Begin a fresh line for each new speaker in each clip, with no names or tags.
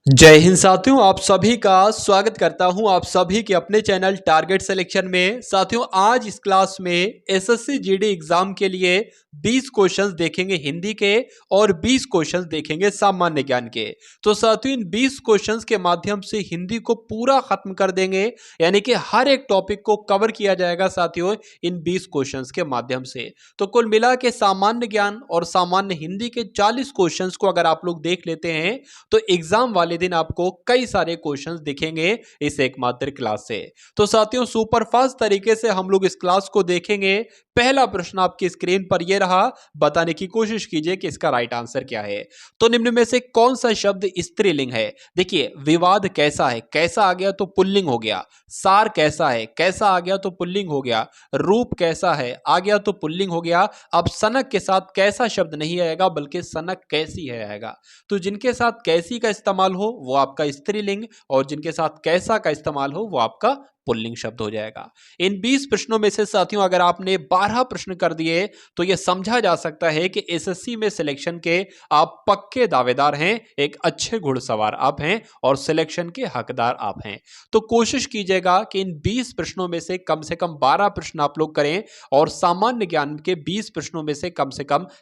जय हिंद साथियों, आप सभी का स्वागत करता हूं आप सभी के अपने चैनल टारगेट सिलेक्शन में। साथियों, आज इस क्लास में एसएससी जीडी एग्जाम के लिए 20 क्वेश्चंस देखेंगे हिंदी के और 20 क्वेश्चंस देखेंगे सामान्य ज्ञान के। तो साथियों, इन 20 क्वेश्चंस के माध्यम से हिंदी को पूरा खत्म कर देंगे, यानी कि हर एक टॉपिक को कवर किया जाएगा साथियों इन 20 क्वेश्चंस के माध्यम से। तो कुल मिला के सामान्य ज्ञान और सामान्य हिंदी के 40 क्वेश्चंस को अगर आप लोग देख लेते हैं तो एग्जाम वाले दिन आपको कई सारे क्वेश्चंस दिखेंगे इस एकमात्र क्लास से। तो साथियों, सुपर फास्ट तरीके से हम लोग इस क्लास को देखेंगे। पहला प्रश्न आपकी स्क्रीन पर यह रहा, बताने की कोशिश कीजिए कि इसका राइट आंसर क्या है। तो निम्न में से कौन सा शब्द स्त्रीलिंग है? देखिए, विवाद कैसा है, कैसा आ गया तो पुल्लिंग हो गया। सार कैसा है, कैसा आ गया तो पुल्लिंग हो गया। रूप कैसा है, आ गया तो पुल्लिंग हो गया। अब सनक के साथ कैसा शब्द नहीं आएगा बल्कि सनक कैसी है आएगा। तो जिनके साथ कैसी का इस्तेमाल हो वो आपका स्त्रीलिंग और जिनके साथ कैसा का इस्तेमाल हो वो आपका पुल्लिंग शब्द हो जाएगा। इन 20 प्रश्नों में से साथियों अगर आपने 12 प्रश्न कर दिए तो यह समझा जा सकता है कि एसएससी में सिलेक्शन के आप पक्के दावेदार हैं, एक अच्छे घुड़सवार आप हैं और सिलेक्शन के हकदार आप हैं। तो कोशिश कीजिएगा कि इन 20 प्रश्नों में से कम 12 प्रश्न आप लोग करें और सामान्य ज्ञान के 20 प्रश्नों में से कम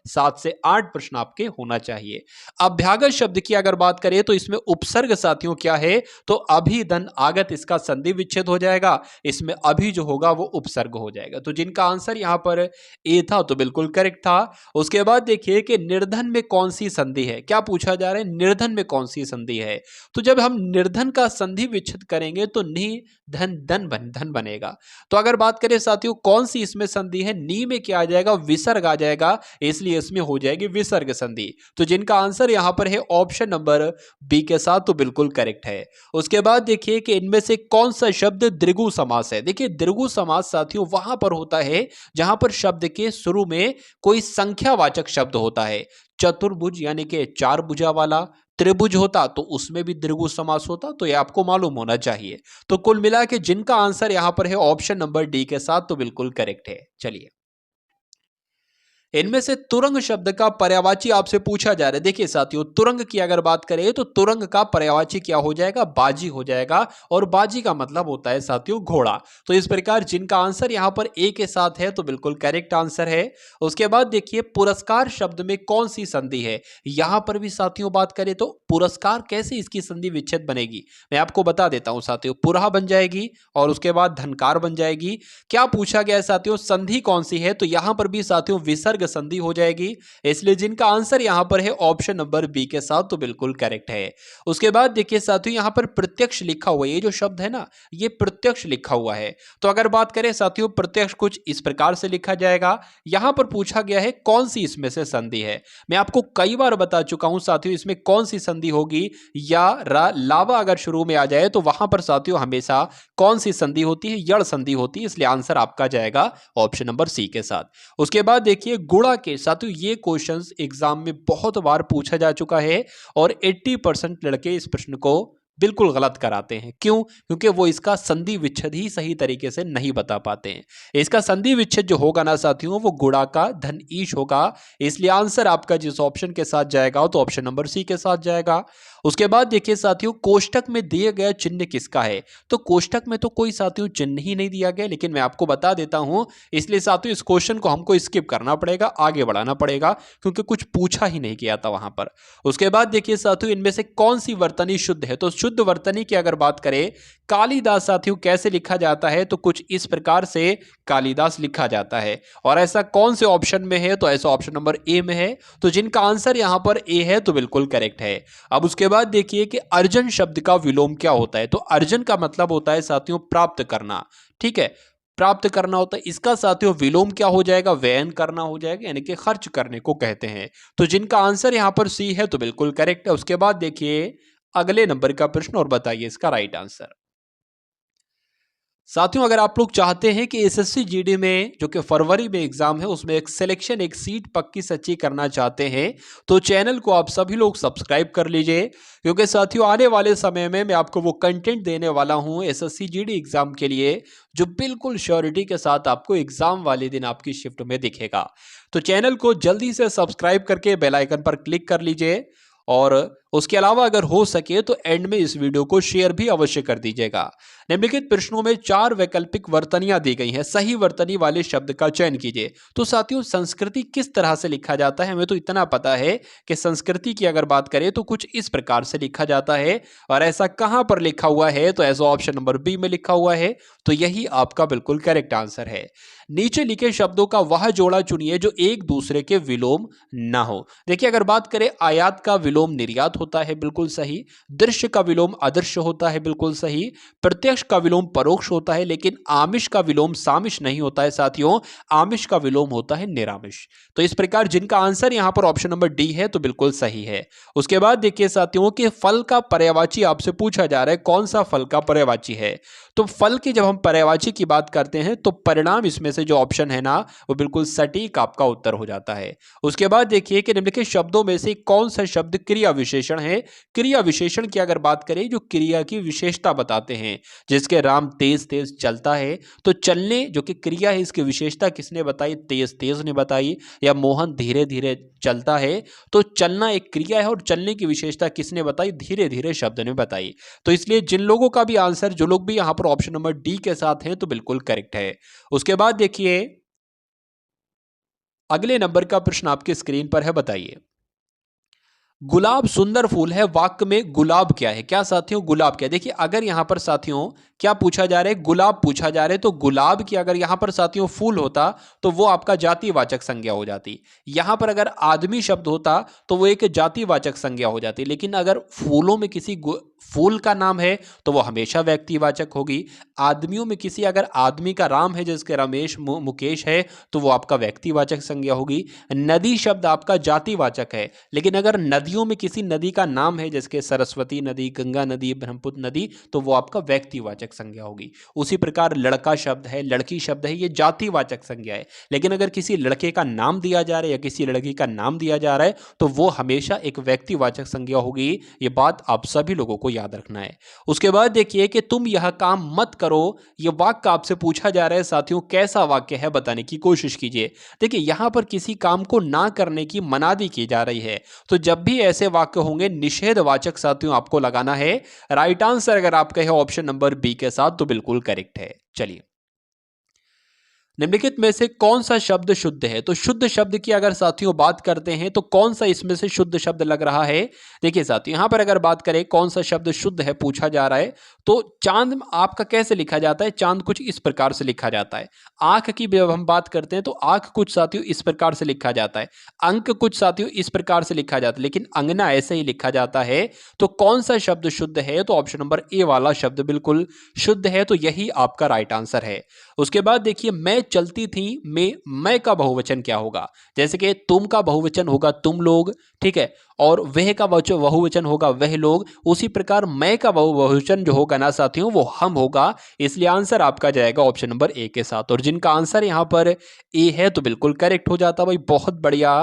7 से 8 प्रश्न आपके होना चाहिए। अभ्यागत शब्द की अगर बात करें तो इसमें उपसर्ग साथियों क्या है, तो अभी धन आगत इसका संधि विच्छेद हो जाएगा। इसमें अभी जो होगा वो उपसर्ग हो जाएगा। तो जिनका आंसर यहां पर ए था तो बिल्कुल करेक्ट था। उसके बाद देखिए कि निर्धन में कौन सी संधि है, क्या पूछा जा रहा है, निर्धन में कौन सी संधि है। तो जब हम निर्धन का संधि विच्छेद करेंगे तो नि धन धन बनेगा। तो अगर बात करें साथियों कौन सी इसमें संधि है, नी में क्या आ जाएगा, विसर्ग आ जाएगा, इसलिए इसमें हो जाएगी विसर्ग संधि। तो जिनका आंसर यहां पर है ऑप्शन नंबर बी के साथ तो बिल्कुल करेक्ट है। उसके बाद देखिए कि इनमें से कौन सा शब्द द्विगु समास है। देखिए, द्विगु समास साथियों वहां पर होता है जहां पर शब्द के शुरू में कोई संख्यावाचक शब्द होता है। चतुर्भुज यानी कि चार भुजा वाला, त्रिभुज होता तो उसमें भी द्विगु समास होता, तो यह आपको मालूम होना चाहिए। तो कुल मिला के जिनका आंसर यहां पर है ऑप्शन नंबर डी के साथ तो बिल्कुल करेक्ट है। चलिए, इनमें से तुरंग शब्द का पर्यायवाची आपसे पूछा जा रहा है। देखिए साथियों, तुरंग की अगर बात करें तो तुरंग का पर्यायवाची क्या हो जाएगा, बाजी हो जाएगा। और बाजी का मतलब होता है साथियों घोड़ा। तो इस प्रकार जिनका आंसर यहां पर ए के साथ है तो बिल्कुल करेक्ट आंसर है। उसके बाद देखिए, पुरस्कार शब्द में कौन सी संधि है। यहां पर भी साथियों बात करें तो पुरस्कार कैसे इसकी संधि विच्छेद बनेगी, मैं आपको बता देता हूं साथियों। पुरहा बन जाएगी और उसके बाद धनकार बन जाएगी। क्या पूछा गया है साथियों, संधि कौन सी है, तो यहां पर भी साथियों विसर्ग संधि हो जाएगी। इसलिए जिनका आंसर यहां पर है ऑप्शन नंबर बी के साथ तो बिल्कुल करेक्ट है। उसके बाद देखिए साथियों, यहां पर प्रत्यक्ष लिखा हुआ है, ये जो शब्द है ना ये प्रत्यक्ष लिखा हुआ है। तो अगर बात करें साथियों, प्रत्यक्ष कुछ इस प्रकार से लिखा जाएगा। यहां पर पूछा गया है कौन सी इसमें से संधि है। मैं आपको कई बार बता चुका हूं साथियों इसमें कौन सी संधि होगी। या लावा अगर शुरू में आ जाए तो वहां पर साथियों हमेशा कौन सी संधि होती है, यड़ संधि होती है। इसलिए आंसर आपका जाएगा ऑप्शन नंबर सी के साथ। उसके बाद देखिए, गुणा के साथियों ये क्वेश्चंस एग्जाम में बहुत बार पूछा जा चुका है और 80% लड़के इस प्रश्न को बिल्कुल गलत कराते हैं। क्यों? क्योंकि वो इसका संधि विच्छेद ही सही तरीके से नहीं बता पाते हैं। इसका संधि विच्छेद जो होगा ना साथियों वो गुणा का धन ईश होगा। इसलिए आंसर आपका जिस ऑप्शन के साथ जाएगा तो ऑप्शन नंबर सी के साथ जाएगा। उसके बाद देखिए साथियों, कोष्टक में दिए गया चिन्ह किसका है। तो कोष्टक में तो कोई साथियों चिन्ह ही नहीं दिया गया, लेकिन मैं आपको बता देता हूं। इसलिए साथियों इस क्वेश्चन को हमको स्किप करना पड़ेगा, आगे बढ़ाना पड़ेगा, क्योंकि कुछ पूछा ही नहीं गया था वहां पर। उसके बाद देखिए साथियों, इनमें से कौन सी वर्तनी शुद्ध है। तो शुद्ध वर्तनी की अगर बात करें, कालिदास साथियों कैसे लिखा जाता है, तो कुछ इस प्रकार से कालिदास लिखा जाता है। और ऐसा कौन से ऑप्शन में है, तो ऐसा ऑप्शन नंबर ए में है। तो जिनका आंसर यहां पर ए है तो बिल्कुल करेक्ट है। अब उसके बाद देखिए कि अर्जन शब्द का विलोम क्या होता है। तो अर्जन का मतलब होता है साथियों प्राप्त करना, ठीक है, प्राप्त करना होता है। इसका साथियों विलोम क्या हो जाएगा, व्ययन करना हो जाएगा, यानी कि खर्च करने को कहते हैं। तो जिनका आंसर यहां पर सी है तो बिल्कुल करेक्ट है। उसके बाद देखिए अगले नंबर का प्रश्न और बताइए इसका राइट आंसर। साथियों, अगर आप लोग चाहते हैं कि एसएससी जीडी में जो कि फरवरी में एग्जाम है उसमें एक सिलेक्शन, एक सीट पक्की सच्ची करना चाहते हैं तो चैनल को आप सभी लोग सब्सक्राइब कर लीजिए। क्योंकि साथियों आने वाले समय में मैं आपको वो कंटेंट देने वाला हूं एसएससी जीडी एग्जाम के लिए जो बिल्कुल श्योरिटी के साथ आपको एग्जाम वाले दिन आपकी शिफ्ट में दिखेगा। तो चैनल को जल्दी से सब्सक्राइब करके बेल आइकन पर क्लिक कर लीजिए और उसके अलावा अगर हो सके तो एंड में इस वीडियो को शेयर भी अवश्य कर दीजिएगा। निम्नलिखित प्रश्नों में 4 वैकल्पिक वर्तनियां दी गई हैं, सही वर्तनी वाले शब्द का चयन कीजिए। तो साथियों, संस्कृति किस तरह से लिखा जाता है, हमें तो इतना पता है कि संस्कृति की अगर बात करें तो कुछ इस प्रकार से लिखा जाता है। और ऐसा कहां पर लिखा हुआ है, तो ऐसा ऑप्शन नंबर बी में लिखा हुआ है। तो यही आपका बिल्कुल करेक्ट आंसर है। नीचे लिखे शब्दों का वह जोड़ा चुनिए जो एक दूसरे के विलोम ना हो। देखिए, अगर बात करें, आयात का विलोम निर्यात होता है, बिल्कुल सही। दृश्य का विलोम अदृश्य होता है, बिल्कुल सही। प्रत्यक्ष का विलोम परोक्ष होता है, लेकिन आमिष का विलोम सामिष नहीं होता है साथियों। आमिष का विलोम होता है निरामिष। तो इस प्रकार जिनका आंसर यहां पर ऑप्शन नंबर डी है, तो बिल्कुल सही है। उसके बाद देखिए साथियों कि फल का पर्यायवाची आपसे पूछा जा रहा है, कौन सा फल का पर्यायवाची है। तो फल की जब हम पर्यायवाची की बात करते हैं तो परिणाम इसमें से जो ऑप्शन है ना, वो बिल्कुल सटीक आपका उत्तर हो जाता है। उसके बाद देखिए कि निम्नलिखित शब्दों में से कौन सा शब्द क्रिया विशेषण है। क्रिया विशेषण की अगर बात करें, जो क्रिया की विशेषता बताते हैं, जिसके राम तेज तेज चलता है, तो चलने जो कि क्रिया है, इसकी विशेषता किसने बताई, तेज तेज ने बताई। या मोहन धीरे धीरे चलता है, तो चलना एक क्रिया है और चलने की विशेषता किसने बताई, धीरे धीरे शब्द ने बताई। तो इसलिए जिन लोगों का भी आंसर, जो लोग भी यहां पर ऑप्शन नंबर डी के साथ हैं, तो बिल्कुल करेक्ट है। उसके बाद देखिए, अगले नंबर का प्रश्न आपकी स्क्रीन पर है, बताइए। गुलाब सुंदर फूल है, वाक्य में गुलाब क्या है। क्या साथियों, गुलाब क्या है। देखिए, अगर यहां पर साथियों क्या पूछा जा रहा है, गुलाब पूछा जा रहा है, तो गुलाब की अगर यहां पर साथियों फूल होता तो वो आपका जातिवाचक संज्ञा हो जाती। यहां पर अगर आदमी शब्द होता तो वो एक जातिवाचक संज्ञा हो जाती। लेकिन अगर फूलों में किसी फूल का नाम है तो वो हमेशा व्यक्तिवाचक होगी। आदमियों में किसी अगर आदमी का राम है, जैसे रमेश मुकेश है, तो वो आपका व्यक्तिवाचक संज्ञा होगी। नदी शब्द आपका जातिवाचक है। लेकिन अगर नदियों में किसी नदी का नाम है, जैसे सरस्वती नदी, गंगा नदी, ब्रह्मपुत्र नदी, तो वो आपका व्यक्तिवाचक संज्ञा होगी। उसी प्रकार लड़का शब्द है, लड़की शब्द है, ये जातिवाचक संज्ञा है। लेकिन अगर किसी लड़के का नाम दिया जा रहा है या किसी लड़की का नाम दिया जा रहा है, तो वो हमेशा एक व्यक्तिवाचक संज्ञा होगी। ये बात आप सभी लोगों को याद रखना है। उसके बाद देखिए कि तुम यह काम मत करो, ये वाक्य आपसे पूछा जा रहा है साथियों, कैसा वाक्य है बताने की कोशिश कीजिए। देखिए, यहां पर किसी काम को ना करने की मनादी की जा रही है। तो जब भी ऐसे वाक्य होंगे, निषेधवाचक साथियों आपको लगाना है। राइट आंसर अगर आप कहे ऑप्शन नंबर बी के साथ, तो बिल्कुल करेक्ट है। चलिए, निम्नलिखित में से कौन सा शब्द शुद्ध है। तो शुद्ध शब्द की अगर साथियों बात करते हैं, तो कौन सा इसमें से शुद्ध शब्द लग रहा है। देखिए साथियों, यहां पर अगर बात करें कौन सा शब्द शुद्ध है पूछा जा रहा है, तो चांद आपका कैसे लिखा जाता है। चांद कुछ इस प्रकार से लिखा जाता है। आंख की जब हम बात करते हैं, तो आंख कुछ साथियों इस प्रकार से लिखा जाता है। अंक कुछ साथियों इस प्रकार से लिखा जाता है, लेकिन अंगना ऐसे ही लिखा जाता है। तो कौन सा शब्द शुद्ध है, तो ऑप्शन नंबर ए वाला शब्द बिल्कुल शुद्ध है। तो यही आपका राइट आंसर है। उसके बाद देखिए, मैं चलती थी में मैं का बहुवचन क्या होगा। जैसे कि तुम का बहुवचन होगा तुम लोग, ठीक है, और वह का बहुवचन होगा वह लोग। उसी प्रकार मैं का बहुवचन जो होगा ना साथियों, वो हम होगा। इसलिए आंसर आपका जाएगा ऑप्शन नंबर ए के साथ। और जिनका आंसर यहां पर ए है, तो बिल्कुल करेक्ट हो जाता भाई, बहुत बढ़िया,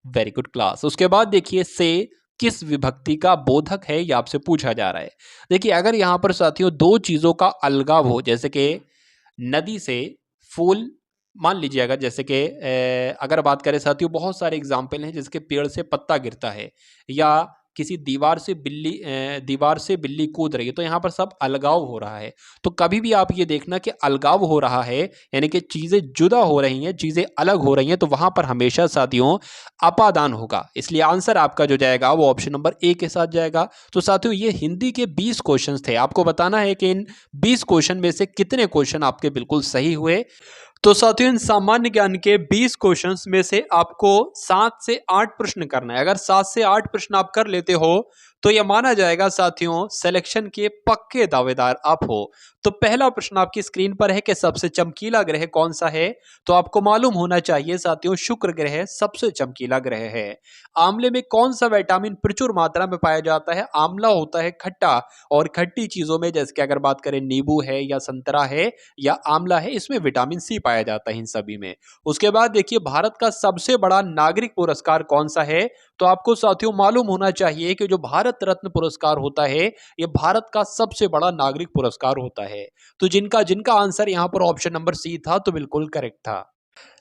वेरी गुड क्लास। उसके बाद देखिए, से किस विभक्ति का बोधक है, यह आपसे पूछा जा रहा है। देखिए, अगर यहां पर साथियों दो चीजों का अलगाव हो, जैसे कि नदी से फूल, मान लीजिए अगर जैसे कि अगर बात करें साथियों, बहुत सारे एग्जाम्पल हैं, जिसके पेड़ से पत्ता गिरता है, या किसी दीवार से बिल्ली कूद रही है, तो यहाँ पर सब अलगाव हो रहा है। तो कभी भी आप ये देखना कि अलगाव हो रहा है, यानी कि चीजें जुदा हो रही हैं, चीजें अलग हो रही हैं, तो वहां पर हमेशा साथियों अपादान होगा। इसलिए आंसर आपका जो जाएगा वो ऑप्शन नंबर ए के साथ जाएगा। तो साथियों, ये हिंदी के 20 क्वेश्चन थे। आपको बताना है कि इन 20 क्वेश्चन में से कितने क्वेश्चन आपके बिल्कुल सही हुए। तो साथियों, इन सामान्य ज्ञान के 20 क्वेश्चंस में से आपको 7 से 8 प्रश्न करना है। अगर 7 से 8 प्रश्न आप कर लेते हो, तो यह माना जाएगा साथियों सिलेक्शन के पक्के दावेदार आप हो। तो पहला प्रश्न आपकी स्क्रीन पर है कि सबसे चमकीला ग्रह कौन सा है। तो आपको मालूम होना चाहिए साथियों, शुक्र ग्रह सबसे चमकीला ग्रह है। आंवले में कौन सा विटामिन प्रचुर मात्रा में पाया जाता है। आंवला होता है खट्टा, और खट्टी चीजों में जैसे कि अगर बात करें नींबू है या संतरा है या आंवला है, इसमें विटामिन सी पाया जाता है इन सभी में। उसके बाद देखिए, भारत का सबसे बड़ा नागरिक पुरस्कार कौन सा है। तो आपको साथियों मालूम होना चाहिए कि जो भारत रत्न पुरस्कार होता है, यह भारत का सबसे बड़ा नागरिक पुरस्कार होता है। तो जिनका जिनका आंसर यहां पर ऑप्शन नंबर सी था, तो बिल्कुल करेक्ट था।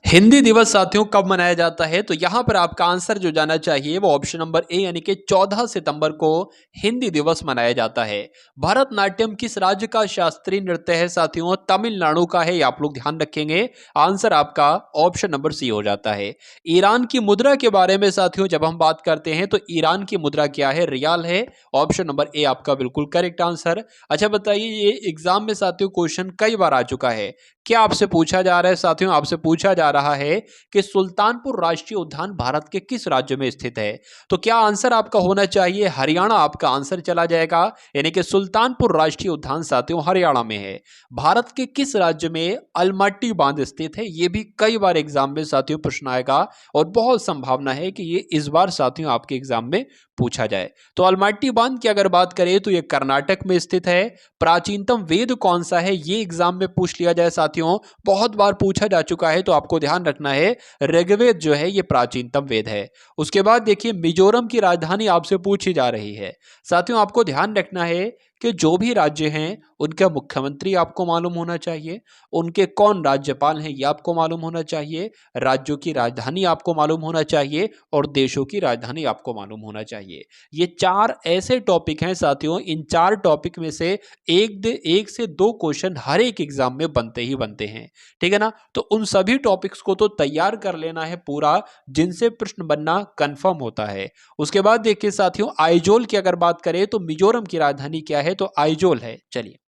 हिंदी दिवस साथियों कब मनाया जाता है? तो यहां पर आपका आंसर जो जाना चाहिए वो ऑप्शन नंबर ए यानी कि 14 सितंबर को हिंदी दिवस मनाया जाता है। भरतनाट्यम किस राज्य का शास्त्रीय नृत्य है साथियों? तमिलनाडु का है, ये आप लोग ध्यान रखेंगे। आंसर आपका ऑप्शन नंबर सी हो जाता है। ईरान की मुद्रा के बारे में साथियों जब हम बात करते हैं तो ईरान की मुद्रा क्या है? रियाल है। ऑप्शन नंबर ए आपका बिल्कुल करेक्ट आंसर। अच्छा बताइए, ये एग्जाम में साथियों क्वेश्चन कई बार आ चुका है। क्या आपसे पूछा जा रहा है साथियों? आपसे पूछा जा रहा है कि सुल्तानपुर राष्ट्रीय उद्यान भारत के किस राज्य में स्थित है? तो क्या आंसर आपका होना चाहिए हरियाणा? आपका आंसर चला जाएगा, यानी कि सुल्तानपुर राष्ट्रीय उद्यान साथियों हरियाणा में है। भारत के किस राज्य में अलमट्टी बांध स्थित है? यह भी कई बार एग्जाम में साथियों प्रश्न आएगा और बहुत संभावना है कि ये इस बार साथियों आपके एग्जाम में पूछा जाए। तो अलमट्टी बांध की अगर बात करें तो यह कर्नाटक में स्थित है। प्राचीनतम वेद कौन सा है? ये एग्जाम में पूछ लिया जाए साथियों, बहुत बार पूछा जा चुका है, तो आपको ध्यान रखना है ऋग्वेद जो है ये प्राचीनतम वेद है। उसके बाद देखिए मिजोरम की राजधानी आपसे पूछी जा रही है। साथियों आपको ध्यान रखना है कि जो भी राज्य हैं उनका मुख्यमंत्री आपको मालूम होना चाहिए, उनके कौन राज्यपाल हैं ये आपको मालूम होना चाहिए, राज्यों की राजधानी आपको मालूम होना चाहिए और देशों की राजधानी आपको मालूम होना चाहिए। ये चार ऐसे टॉपिक हैं साथियों, इन चार टॉपिक में से एक से दो क्वेश्चन हर एक एग्जाम में बनते ही बनते हैं, ठीक है ना। तो उन सभी टॉपिक्स को तो तैयार कर लेना है पूरा, जिनसे प्रश्न बनना कंफर्म होता है। उसके बाद देखिए साथियों आइजोल की अगर बात करें तो मिजोरम की राजधानी क्या है? तो आइजोल है। चलिए,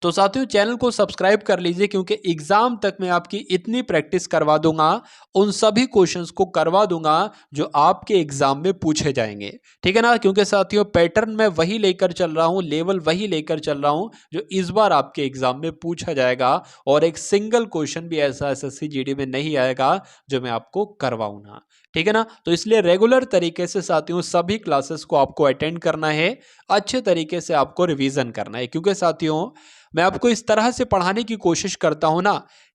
तो साथियों चैनल को सब्सक्राइब कर लीजिए, क्योंकि एग्जाम तक मैं आपकी इतनी प्रैक्टिस करवा दूंगा, उन सभी क्वेश्चंस को करवा दूंगा जो आपके एग्जाम में पूछे जाएंगे, ठीक है ना। क्योंकि साथियों पैटर्न मैं वही लेकर चल रहा हूं, लेवल वही लेकर चल रहा हूं जो इस बार आपके एग्जाम में पूछा जाएगा, और एक सिंगल क्वेश्चन भी ऐसा एसएससी जीडी में नहीं आएगा जो मैं आपको करवाऊं ना, ठीक है ना। तो इसलिए रेगुलर तरीके से साथियों सभी क्लासेस को आपको अटेंड करना है, अच्छे तरीके से आपको रिवीजन करना है, क्योंकि साथियों मैं आपको इस तरह से पढ़ाने की कोशिश करता हूं ना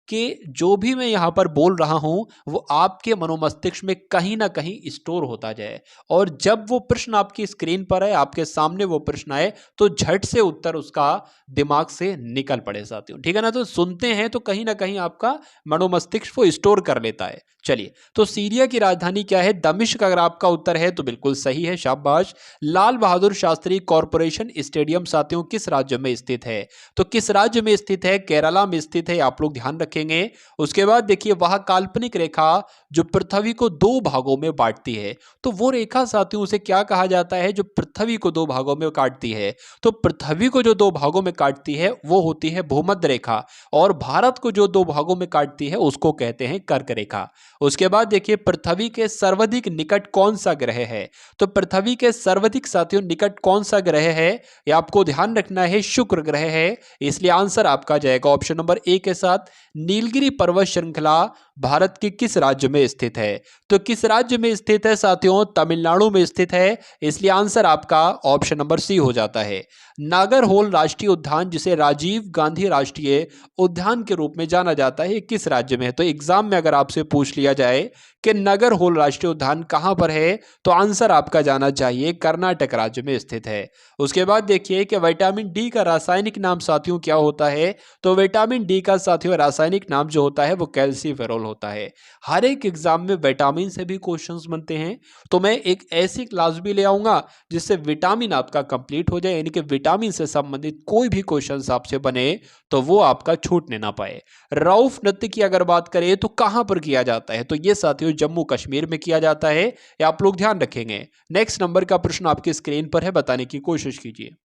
कि जो भी मैं यहां पर बोल रहा हूं वो आपके मनोमस्तिष्क में कहीं ना कहीं स्टोर होता जाए, और जब वो प्रश्न आपकी स्क्रीन पर है, आपके सामने वो प्रश्न आए, तो झट से उत्तर उसका दिमाग से निकल पड़े साथियों, ठीक है ना। तो सुनते हैं तो कहीं ना कहीं आपका मनोमस्तिष्क वो स्टोर कर लेता है। चलिए, तो सीरिया की राजधानी क्या है? दमिश्क अगर आपका उत्तर है तो बिल्कुल सही है, शाबाश। लाल बहादुर शास्त्री कॉरपोरेशन स्टेडियम साथियों किस राज्य में स्थित है? तो किस राज्य में स्थित है? केरला में स्थित है, आप लोग ध्यान रखेंगे। उसके बाद देखिए वह काल्पनिक रेखा जो पृथ्वी को दो भागों में बांटती है, तो वो रेखा साथियों उसे क्या कहा जाता है जो पृथ्वी को दो भागों में काटती है? तो पृथ्वी को जो दो भागों में काटती है वो होती है भूमध्य रेखा, और भारत को जो दो भागों में काटती है उसको कहते हैं कर्क रेखा। उसके बाद देखिए पृथ्वी के सर्वाधिक निकट कौन सा ग्रह है? तो पृथ्वी के सर्वाधिक साथियों निकट कौन सा ग्रह है? ये आपको ध्यान रखना है, शुक्र ग्रह है। इसलिए आंसर आपका जाएगा ऑप्शन नंबर ए के साथ। नीलगिरी पर्वत श्रृंखला भारत के किस राज्य में स्थित है? तो किस राज्य में स्थित है साथियों? तमिलनाडु में स्थित है। इसलिए आंसर आपका ऑप्शन नंबर सी हो जाता है। नागरहोल राष्ट्रीय उद्यान जिसे राजीव गांधी राष्ट्रीय उद्यान के रूप में जाना जाता है, किस राज्य में है? तो एग्जाम में अगर आपसे पूछ लिया जाए कि नागरहोल राष्ट्रीय उद्यान कहां पर है, तो आंसर आपका जाना चाहिए कर्नाटक राज्य में स्थित है। उसके बाद देखिए कि विटामिन डी का रासायनिक नाम साथियों क्या होता है? तो विटामिन डी का साथियों रासायनिक नाम जो होता है वो कैल्सीफेरोल होता है। हर एक एग्जाम में विटामिन से भी क्वेश्चंस बनते हैं, तो मैं एक ऐसी क्लास भी ले आऊंगा जिससे विटामिन आपका कंप्लीट हो जाए, यानी कि विटामिन से संबंधित कोई भी क्वेश्चंस आपसे बने तो वो आपका छूटने ना पाए। रऊफ नृत्य की अगर बात करें तो कहां पर किया जाता है? तो ये साथियों जम्मू कश्मीर में किया जाता है, ये आप लोग ध्यान रखेंगे। नेक्स्ट नंबर का प्रश्न आपकी स्क्रीन पर है, बताने की कोशिश कीजिए।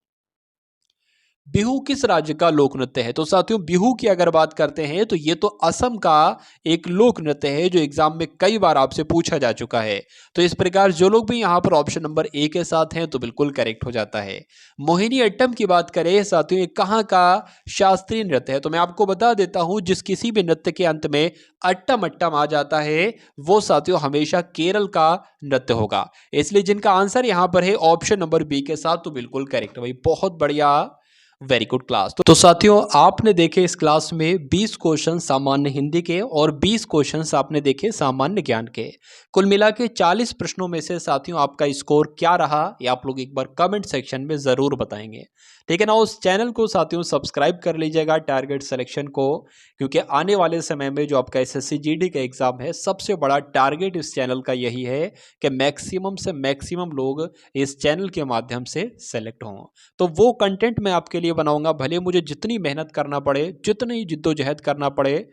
बिहू किस राज्य का लोक नृत्य है? तो साथियों बिहू की अगर बात करते हैं तो ये तो असम का एक लोक नृत्य है जो एग्जाम में कई बार आपसे पूछा जा चुका है। तो इस प्रकार जो लोग भी यहां पर ऑप्शन नंबर ए के साथ हैं तो बिल्कुल करेक्ट हो जाता है। मोहिनी अट्टम की बात करें साथियों, ये कहां का शास्त्रीय नृत्य है? तो मैं आपको बता देता हूं, जिस किसी भी नृत्य के अंत में अट्टम अट्टम आ जाता है वो साथियों हमेशा केरल का नृत्य होगा। इसलिए जिनका आंसर यहां पर है ऑप्शन नंबर बी के साथ, तो बिल्कुल करेक्ट भाई, बहुत बढ़िया, वेरी गुड क्लास। तो साथियों आपने देखे इस क्लास में 20 क्वेश्चन सामान्य हिंदी के और 20 क्वेश्चंस आपने देखे सामान्य ज्ञान के। कुल मिला के 40 प्रश्नों में से साथियों आपका स्कोर क्या रहा ये आप लोग एक बार कमेंट सेक्शन में ज़रूर बताएंगे। ठीक है ना। उस चैनल को साथियों सब्सक्राइब कर लीजिएगा टारगेट सिलेक्शन को, क्योंकि आने वाले समय में जो आपका एसएससी जीडी का एग्जाम है सबसे बड़ा टारगेट इस चैनल का यही है कि मैक्सिमम से मैक्सिमम लोग इस चैनल के माध्यम से सेलेक्ट हों। तो वो कंटेंट मैं आपके लिए बनाऊंगा, भले मुझे जितनी मेहनत करना पड़े, जितनी जिद्दोजहद करना पड़े,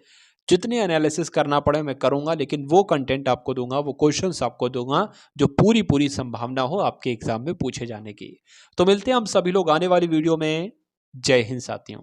जितने एनालिसिस करना पड़े मैं करूंगा, लेकिन वो कंटेंट आपको दूंगा, वो क्वेश्चंस आपको दूंगा जो पूरी पूरी संभावना हो आपके एग्जाम में पूछे जाने की। तो मिलते हैं हम सभी लोग आने वाली वीडियो में। जय हिंद साथियों।